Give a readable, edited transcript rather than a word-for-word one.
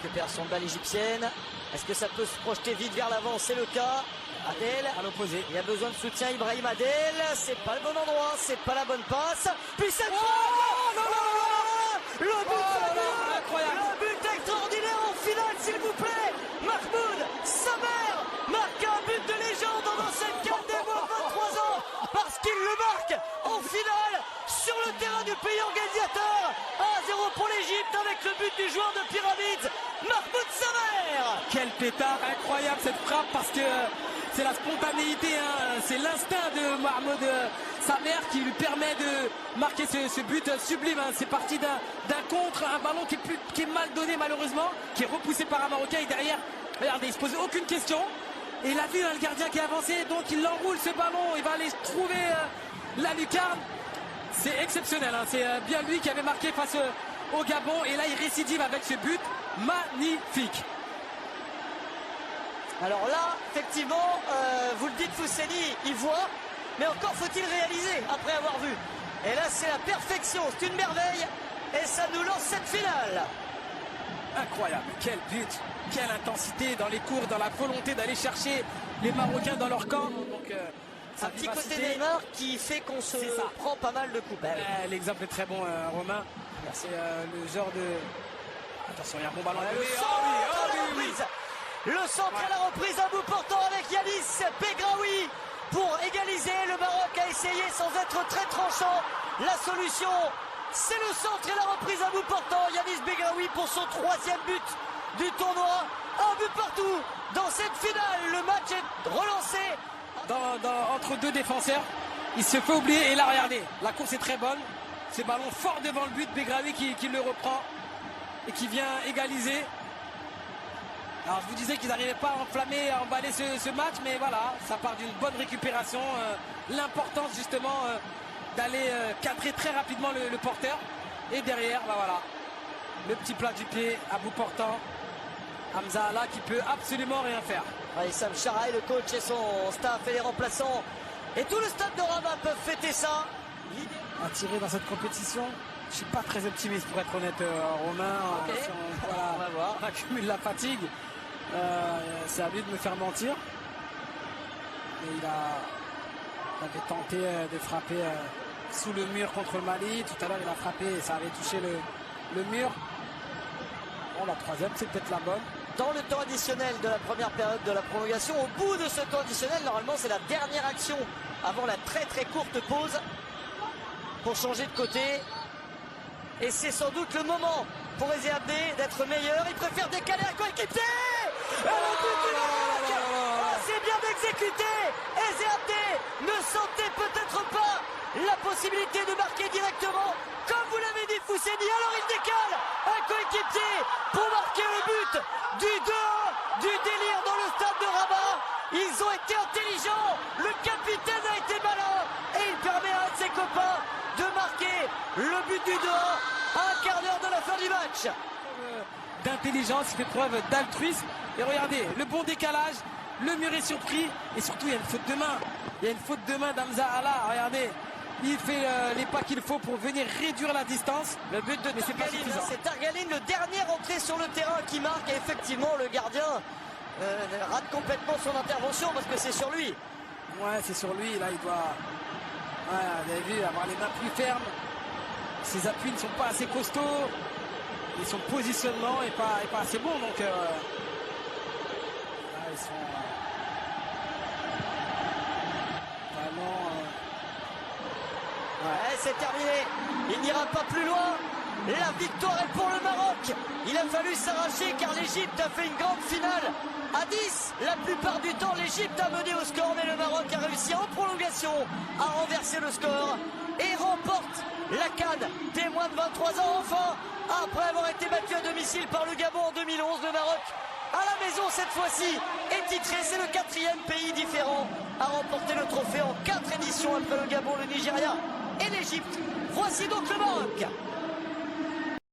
récupération de balle égyptienne. Est-ce que ça peut se projeter vite vers l'avant? C'est le cas. Adel à l'opposé. Il y a besoin de soutien. Ibrahim Adel. C'est pas le bon endroit. C'est pas la bonne passe. Puis cette le but fabuleux, incroyable. le but extraordinaire en finale, s'il vous plaît. Mahmoud Samer marque un but de légende dans cette CAN des moins de 23 ans parce qu'il le marque en finale sur le terrain du pays organisateur. 1-0 pour l'Égypte avec le but du joueur de Pyramides, Mahmoud Samer. Quel pétard, incroyable cette frappe parce que c'est la spontanéité, hein. C'est l'instinct de Mahmoud Samer qui lui permet de marquer ce but sublime, hein. C'est parti d'un contre, un ballon qui est mal donné malheureusement, qui est repoussé par un Marocain et derrière, regardez, il se pose aucune question. Et il a vu, hein, le gardien qui est avancé, donc il enroule ce ballon, il va aller trouver la lucarne. C'est exceptionnel, hein. C'est bien lui qui avait marqué face au Gabon et là il récidive avec ce but magnifique. Alors là, effectivement, vous le dites, Fousseni, il voit, mais encore faut-il réaliser après avoir vu. Et là, c'est la perfection, c'est une merveille, et ça nous lance cette finale. Incroyable, quel but, quelle intensité dans les cours, dans la volonté d'aller chercher les Marocains dans leur camp. Donc, un petit côté Neymar qui fait qu'on se prend pas mal de coups. L'exemple est très bon, Romain. C'est le genre de... Attention, il y a un bon ballon. Le centre à la reprise à bout portant avec Yanis Begraoui pour égaliser. Le Maroc a essayé sans être très tranchant. La solution, c'est le centre et la reprise à bout portant. Yanis Begraoui pour son 3e but du tournoi. Un but partout dans cette finale. Le match est relancé. Entre deux défenseurs, il se fait oublier. Et là, regardez, la course est très bonne. Ce ballon fort devant le but. Begraoui qui le reprend et qui vient égaliser. Alors je vous disais qu'ils n'arrivaient pas à enflammer, à emballer ce match, mais voilà, ça part d'une bonne récupération. L'importance justement d'aller cadrer très rapidement le porteur. Et derrière, bah voilà, le petit plat du pied à bout portant. Hamza Allah qui peut absolument rien faire. Sam Charaï, le coach et son staff et les remplaçants. Et tout le stade de Rabat peuvent fêter ça. À tirer dans cette compétition, je suis pas très optimiste pour être honnête, Romain. Okay. On va voir. On accumule la fatigue. C'est à lui de me faire mentir. Et il avait tenté de frapper sous le mur contre le Mali. Tout à l'heure, il a frappé et ça avait touché le mur. Bon, la 3e, c'est peut-être la bonne. Dans le temps additionnel de la première période de la prolongation, au bout de ce temps additionnel, normalement, c'est la dernière action avant la très très courte pause pour changer de côté. Et c'est sans doute le moment pour Eze Abdé d'être meilleur. Il préfère décaler un coéquipier. Et le but du Maroc, c'est bien exécuté. Eze Abdé ne sentait peut-être pas la possibilité de marquer directement, comme vous l'avez dit, Fousseni. Alors il décale un coéquipier pour marquer le but du 2-1 du délire dans le stade de Rabat. Ils ont été intelligents. Le capitaine a été malin et il permet à un de ses copains de marquer le but du 2-1 à un quart d'heure de la fin du match. D'intelligence, il fait preuve d'altruisme. Et regardez, le bon décalage, le mur est surpris. Et surtout, il y a une faute de main. Il y a une faute de main d'Hamza Allah. Regardez, il fait les pas qu'il faut pour venir réduire la distance. Le but de Targaline, c'est Targaline, le dernier rentré sur le terrain qui marque. Et effectivement, le gardien rate complètement son intervention parce que c'est sur lui. Ouais, c'est sur lui. Là, il doit... Ouais, vous avez vu, avoir les mains plus fermes. Ses appuis ne sont pas assez costauds. Et son positionnement n'est pas assez bon. Donc, là, ils sont vraiment... Ouais, c'est terminé. Il n'ira pas plus loin. La victoire est pour le Maroc. Il a fallu s'arracher car l'Égypte a fait une grande finale à 10. La plupart du temps, l'Égypte a mené au score, mais le Maroc a réussi en prolongation à renverser le score et remporte la CAN des moins de 23 ans. Enfin, après avoir été battu à domicile par le Gabon en 2011, le Maroc à la maison cette fois-ci est titré. C'est le 4e pays différent à remporter le trophée en 4 éditions après le Gabon, le Nigeria et l'Égypte. Voici donc le Maroc.